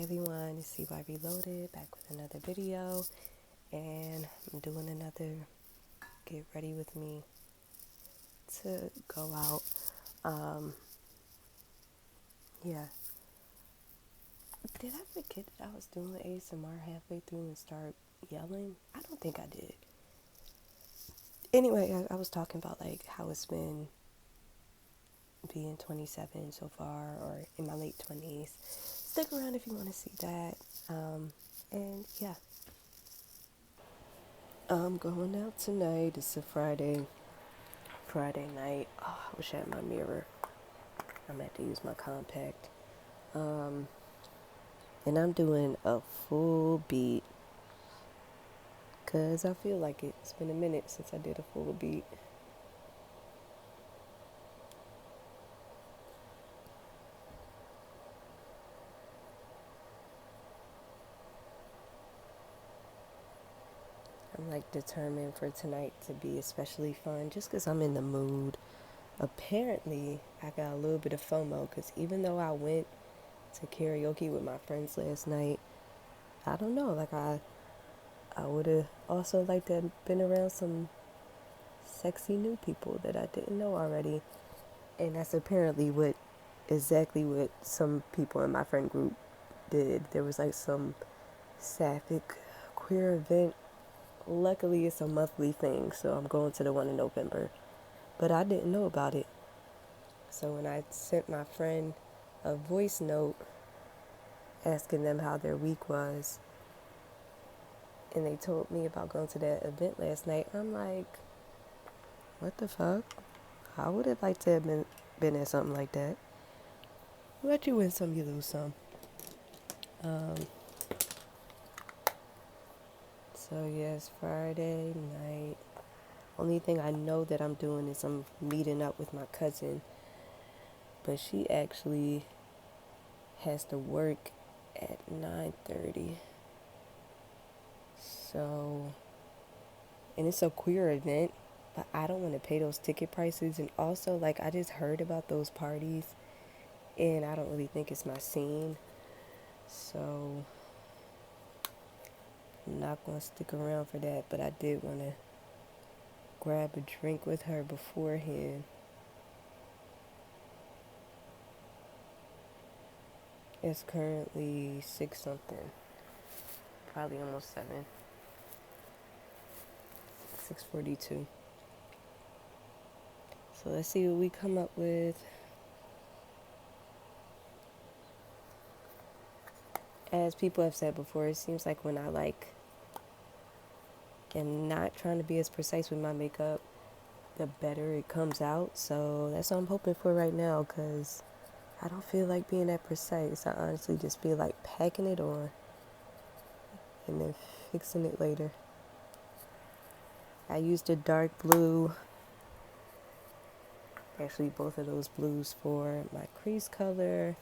Hey everyone, it's CY Reloaded, back with another video, and I'm doing another get ready with me to go out. Um, yeah. Did I forget that I was doing ASMR halfway through and start yelling? I don't think I did. Anyway, I was talking about like how it's been being 27 so far, or in my late 20s. Stick around if you want to see that. And yeah. I'm going out tonight. It's a Friday night. Oh, I wish I had my mirror. I'm gonna have to use my compact. Um, and I'm doing a full beat because I feel like it's been a minute since I did a full beat. I'm like determined for tonight to be especially fun just because I'm in the mood. Apparently, I got a little bit of FOMO because even though I went to karaoke with my friends last night, I don't know, like I would have also liked to have been around some sexy new people that I didn't know already. And that's apparently exactly what some people in my friend group did. There was like some sapphic queer event. Luckily, it's a monthly thing, so I'm going to the one in November. But I didn't know about it. So when I sent my friend a voice note asking them how their week was, and they told me about going to that event last night, I'm like, what the fuck? I would have liked to have been at something like that. Let you win some, you lose some. Um, so yes, Friday night. Only thing I know that I'm doing is I'm meeting up with my cousin, but she actually has to work at 9:30. So, and it's a queer event, but I don't want to pay those ticket prices. And also, like, I just heard about those parties, and I don't really think it's my scene. So, I'm not going to stick around for that, but I did want to grab a drink with her beforehand. It's currently 6 something, probably almost 7, 6:42. So let's see what we come up with. As people have said before, it seems like when I am not trying to be as precise with my makeup, the better it comes out. So that's what I'm hoping for right now, because I don't feel like being that precise. I honestly just feel like packing it on and then fixing it later. I used a dark blue, actually both of those blues for my crease color.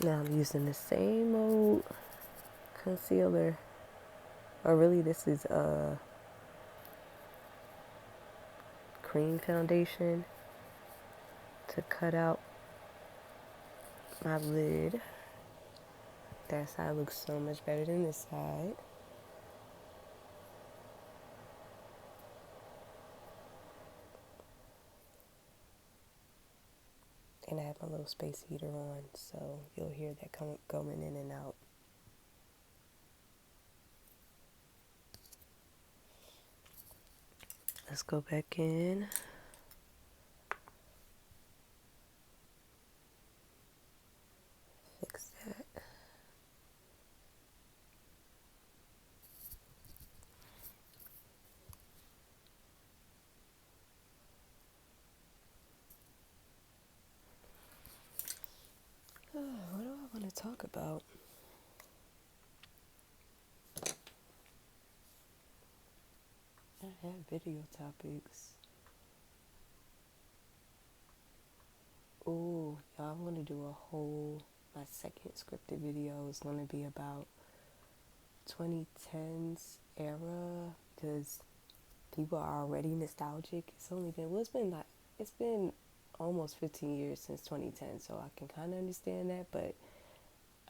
Now I'm using the same old concealer, or really this is a cream foundation to cut out my lid. That side looks so much better than this side. And I have my little space heater on, so you'll hear that going in and out. Let's go back in. Fix that. Oh, what do I want to talk about? I have video topics. Oh, y'all want to do my second scripted video is going to be about 2010's era, because people are already nostalgic. It's been almost 15 years since 2010, so I can kind of understand that, but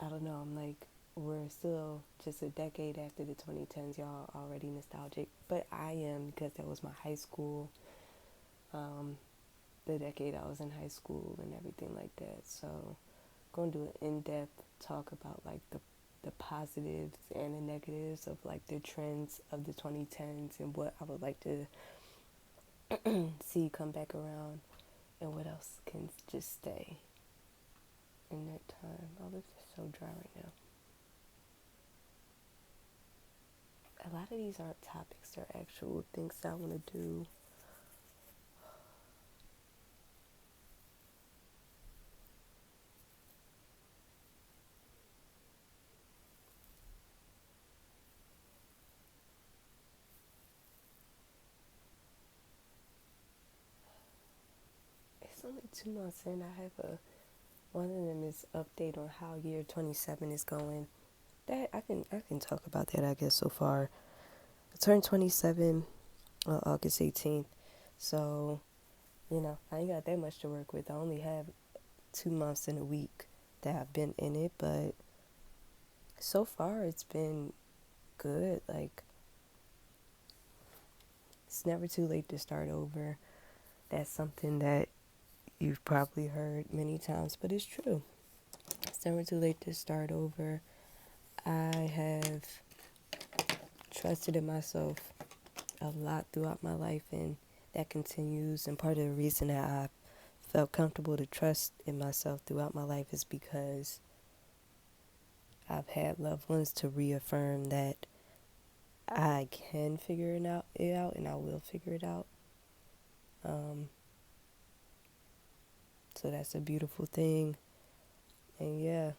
I don't know, I'm like, we're still just a decade after the 2010s, y'all already nostalgic. But I am, because that was my high school, um, the decade I was in high school and everything like that. So, going to do an in-depth talk about like the positives and the negatives of like the trends of the 2010s and what I would like to see come back around and what else can just stay in that time. My lips are so dry right now. A lot of these aren't topics, they're actual things that I want to do. It's only 2 months in. I have a one of them is update on how year 27 is going. That I can talk about that, I guess. So far, I turned 27 on August 18th, so I ain't got that much to work with. I only have 2 months and a week that I've been in it, but so far it's been good. Like, it's never too late to start over. That's something that you've probably heard many times, but it's true. It's never too late to start over. I have trusted in myself a lot throughout my life, and that continues. And part of the reason that I felt comfortable to trust in myself throughout my life is because I've had loved ones to reaffirm that I can figure it out and I will figure it out. Um, so that's a beautiful thing. And yeah,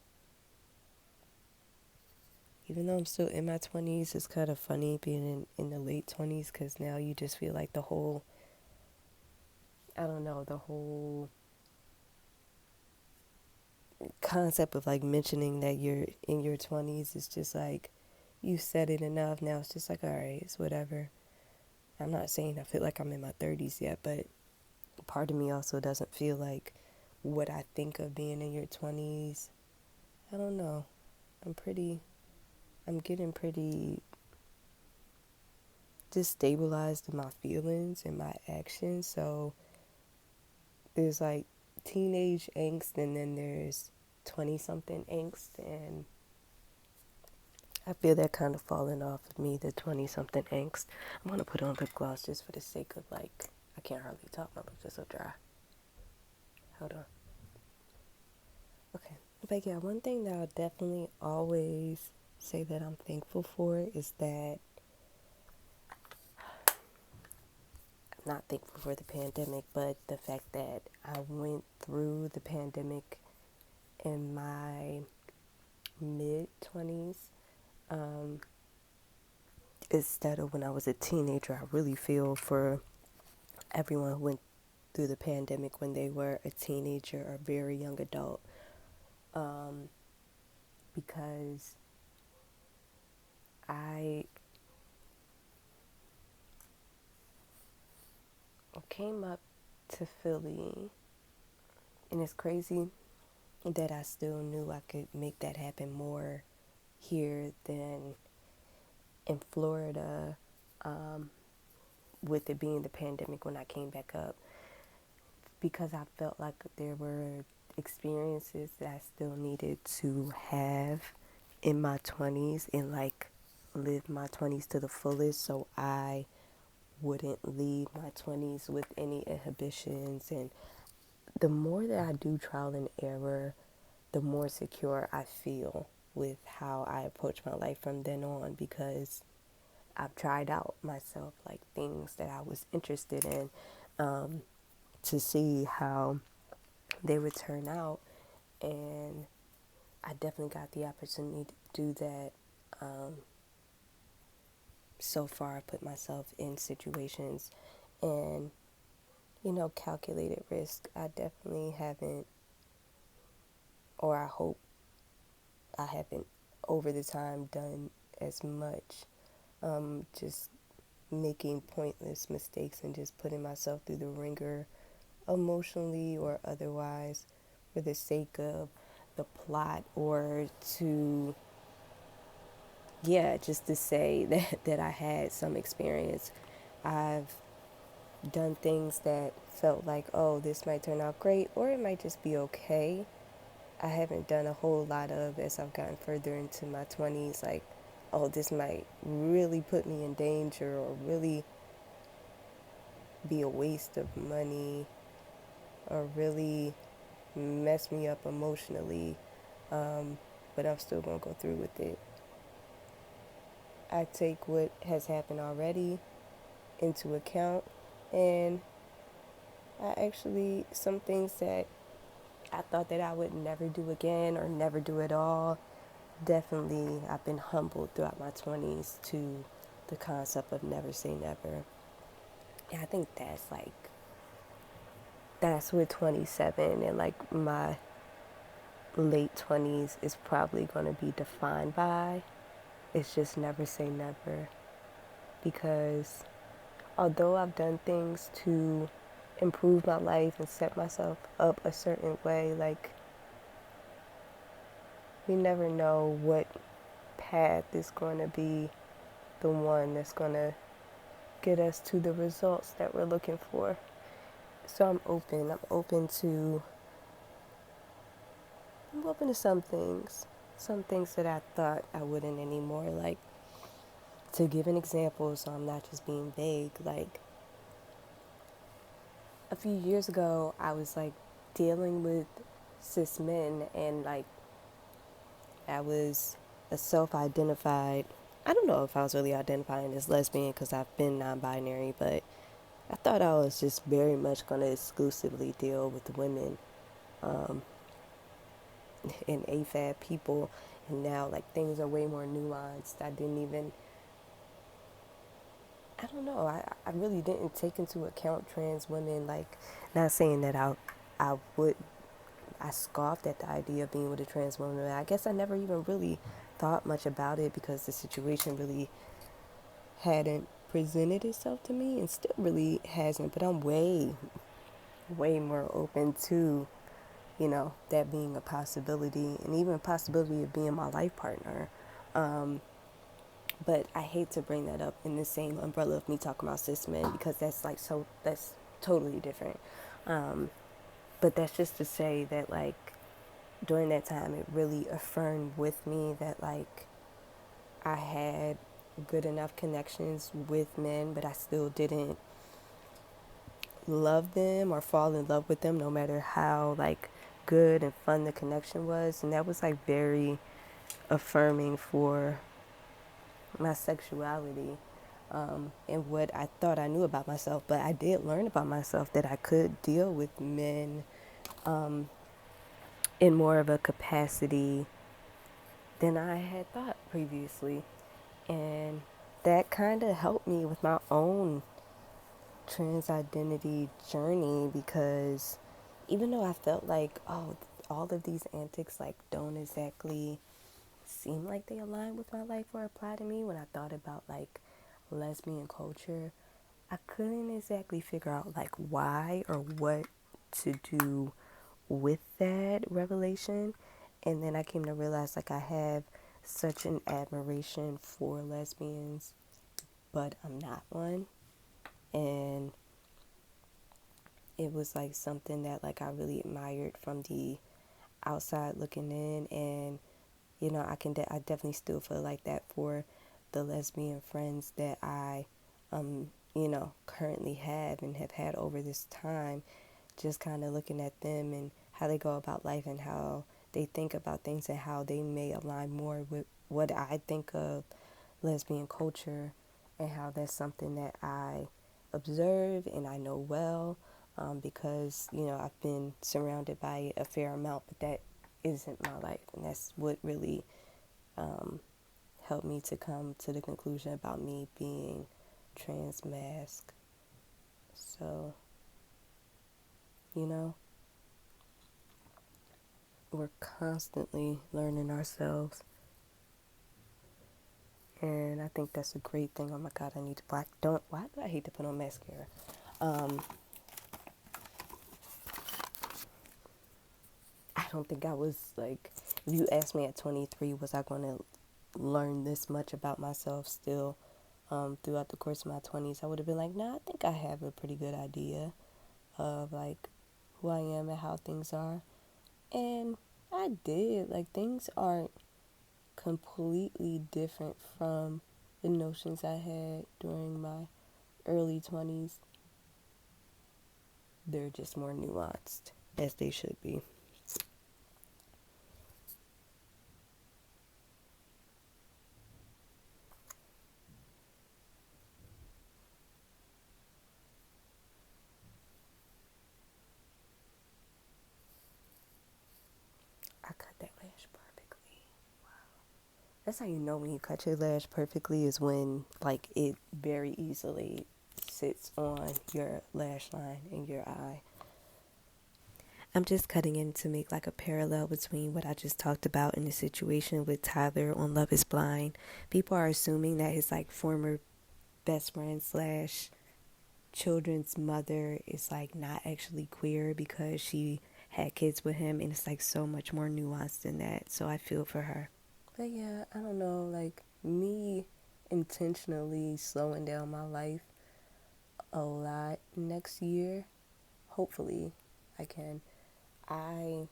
even though I'm still in my 20s, it's kind of funny being in the late 20s because now you just feel like I don't know, the whole concept of like mentioning that you're in your 20s is just like, you said it enough. Now it's just like, all right, it's whatever. I'm not saying I feel like I'm in my 30s yet, but part of me also doesn't feel like what I think of being in your 20s. I don't know. I'm getting pretty destabilized in my feelings and my actions. So there's like teenage angst and then there's 20 something angst, and I feel that kind of falling off of me, the 20 something angst. I'm gonna put on lip gloss just for the sake of like, I can't hardly talk, my lips are so dry. Hold on. Okay. But yeah, one thing that I'll definitely always say that I'm thankful for is that I'm not thankful for the pandemic, but the fact that I went through the pandemic in my mid 20s, um, instead of when I was a teenager. I really feel for everyone who went through the pandemic when they were a teenager or a very young adult, um, because I came up to Philly, and it's crazy that I still knew I could make that happen more here than in Florida, um, with it being the pandemic when I came back up, because I felt like there were experiences that I still needed to have in my 20s and like live my 20s to the fullest, so I wouldn't leave my 20s with any inhibitions. And the more that I do trial and error, the more secure I feel with how I approach my life from then on, because I've tried out myself like things that I was interested in, um, to see how they would turn out. And I definitely got the opportunity to do that. Um, so far, I put myself in situations and, calculated risk. I definitely haven't, or I hope I haven't over the time done as much, just making pointless mistakes and just putting myself through the ringer emotionally or otherwise for the sake of the plot or to, yeah, just to say that I had some experience. I've done things that felt like, oh, this might turn out great or it might just be okay. I haven't done a whole lot of as I've gotten further into my 20s, like, oh, this might really put me in danger or really be a waste of money or really mess me up emotionally, but I'm still going to go through with it. I take what has happened already into account, and I actually, some things that I thought that I would never do again or never do at all, definitely I've been humbled throughout my 20s to the concept of never say never. And I think that's what 27 and like my late 20s is probably going to be defined by. It's just never say never. Because although I've done things to improve my life and set myself up a certain way, like, we never know what path is going to be the one that's going to get us to the results that we're looking for. So I'm open. I'm open to some things. Some things that I thought I wouldn't anymore. Like, to give an example so I'm not just being vague, like, a few years ago, I was like dealing with cis men, and like, I was a self identified, I don't know if I was really identifying as lesbian because I've been non binary, but I thought I was just very much going to exclusively deal with women um, and AFAB people. And now, like, things are way more nuanced. I don't know, I really didn't take into account trans women. Like, not saying that I would, I scoffed at the idea of being with a trans woman. I guess I never even really thought much about it because the situation really hadn't presented itself to me and still really hasn't. But I'm way more open to, that being a possibility and even a possibility of being my life partner. But I hate to bring that up in the same umbrella of me talking about cis men because that's totally different. But that's just to say that, like, during that time, it really affirmed with me that, like, I had good enough connections with men, but I still didn't love them or fall in love with them, no matter how, like, good and fun the connection was. And that was, like, very affirming for my sexuality, and what I thought I knew about myself. But I did learn about myself that I could deal with men in more of a capacity than I had thought previously. And that kind of helped me with my own trans identity journey, because even though I felt like, oh, all of these antics, like, don't exactly seem like they align with my life or apply to me, when I thought about, like, lesbian culture, I couldn't exactly figure out, like, why or what to do with that revelation. And then I came to realize, like, I have such an admiration for lesbians, but I'm not one. And it was like something that, like, I really admired from the outside looking in. And I definitely still feel like that for the lesbian friends that I currently have and have had over this time. Just kind of looking at them and how they go about life and how they think about things and how they may align more with what I think of lesbian culture, and how that's something that I observe and I know well, because I've been surrounded by it a fair amount, but that isn't my life, and that's what really helped me to come to the conclusion about me being trans mask. So, we're constantly learning ourselves, and I think that's a great thing. Oh my God, I need to black. Don't. Why do I hate to put on mascara? I don't think I was like, if you asked me at 23, was I going to learn this much about myself still throughout the course of my 20s? I would have been like, nah, I think I have a pretty good idea of like who I am and how things are. And I did. Like, things aren't completely different from the notions I had during my early 20s. They're just more nuanced, as they should be. I cut that lash perfectly. That's how you know when you cut your lash perfectly, is when like it very easily sits on your lash line in your eye. I'm just cutting in to make like a parallel between what I just talked about in the situation with Tyler on Love is Blind. People are assuming that his like former best friend slash children's mother is like not actually queer because she had kids with him, and it's like so much more nuanced than that. So I feel for her. But yeah, I don't know, like me intentionally slowing down my life a lot next year, hopefully I can. I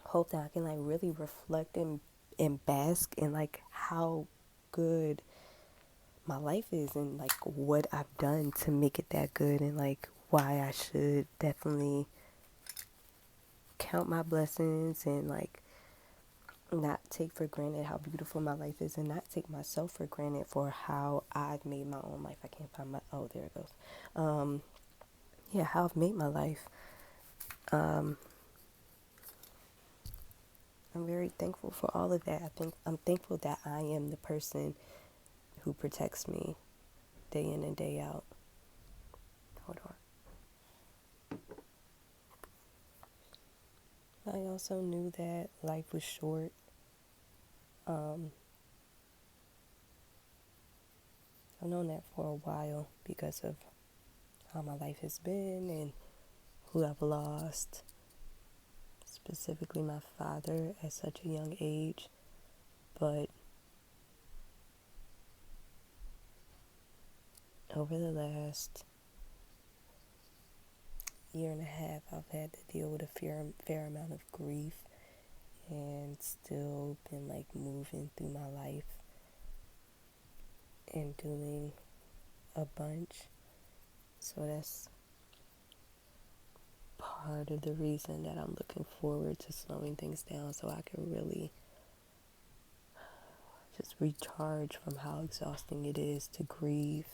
hope that I can like really reflect and bask in like how good my life is and like what I've done to make it that good, and like why I should definitely count my blessings and like not take for granted how beautiful my life is, and not take myself for granted for how I've made my own life. I can't find my, oh, there it goes. Yeah, how I've made my life. Um, I'm very thankful for all of that. I'm thankful that I am the person who protects me day in and day out. Hold on. I also knew that life was short. Um, I've known that for a while because of how my life has been and who I've lost, specifically my father at such a young age. But over the last year and a half, I've had to deal with a fair amount of grief, and still been like moving through my life and doing a bunch. So that's part of the reason that I'm looking forward to slowing things down, so I can really just recharge from how exhausting it is to grieve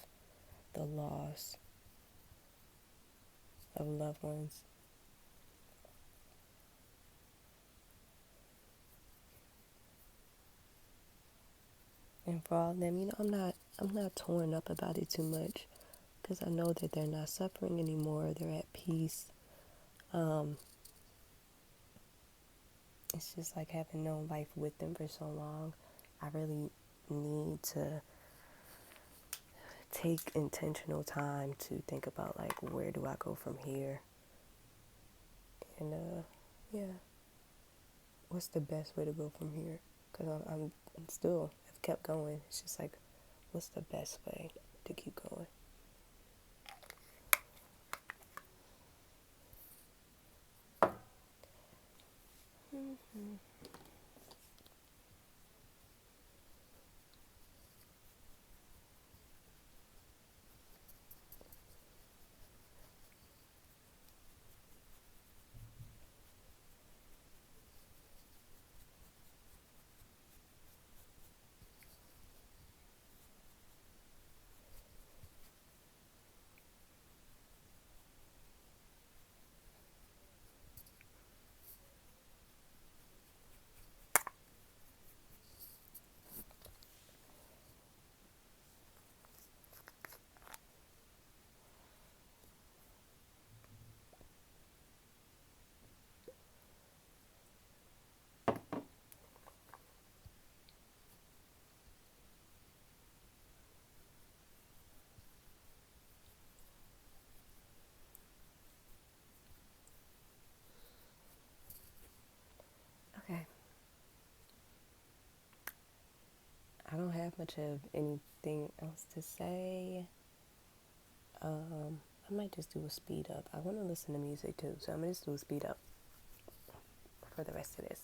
the loss of loved ones. And for all of them, I'm not torn up about it too much, because I know that they're not suffering anymore. They're at peace. Um, it's just like having known life with them for so long. I really need to take intentional time to think about like, where do I go from here? And yeah, what's the best way to go from here? Because I'm still, I've kept going. It's just like, what's the best way to keep going? Mm-hmm. have much of anything else to say. I might just do a speed up. I want to listen to music too, so I'm going to just do a speed up for the rest of this.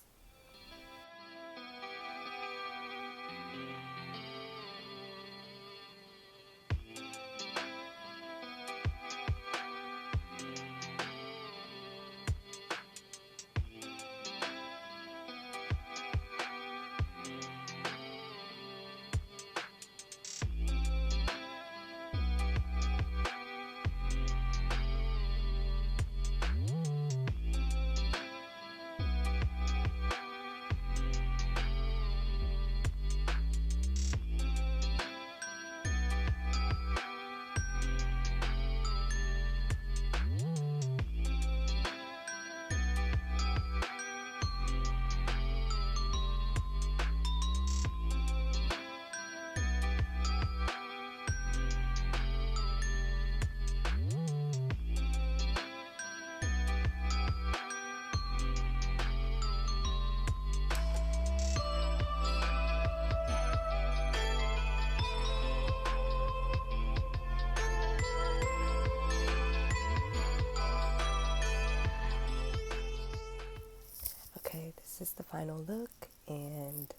Okay, this is the final look, and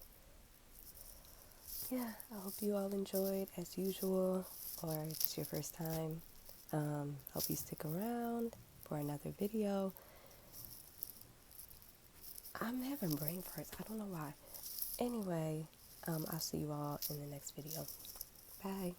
yeah, I hope you all enjoyed as usual, or if it's your first time. Hope you stick around for another video. I'm having brain farts. I don't know why. Anyway, I'll see you all in the next video. Bye.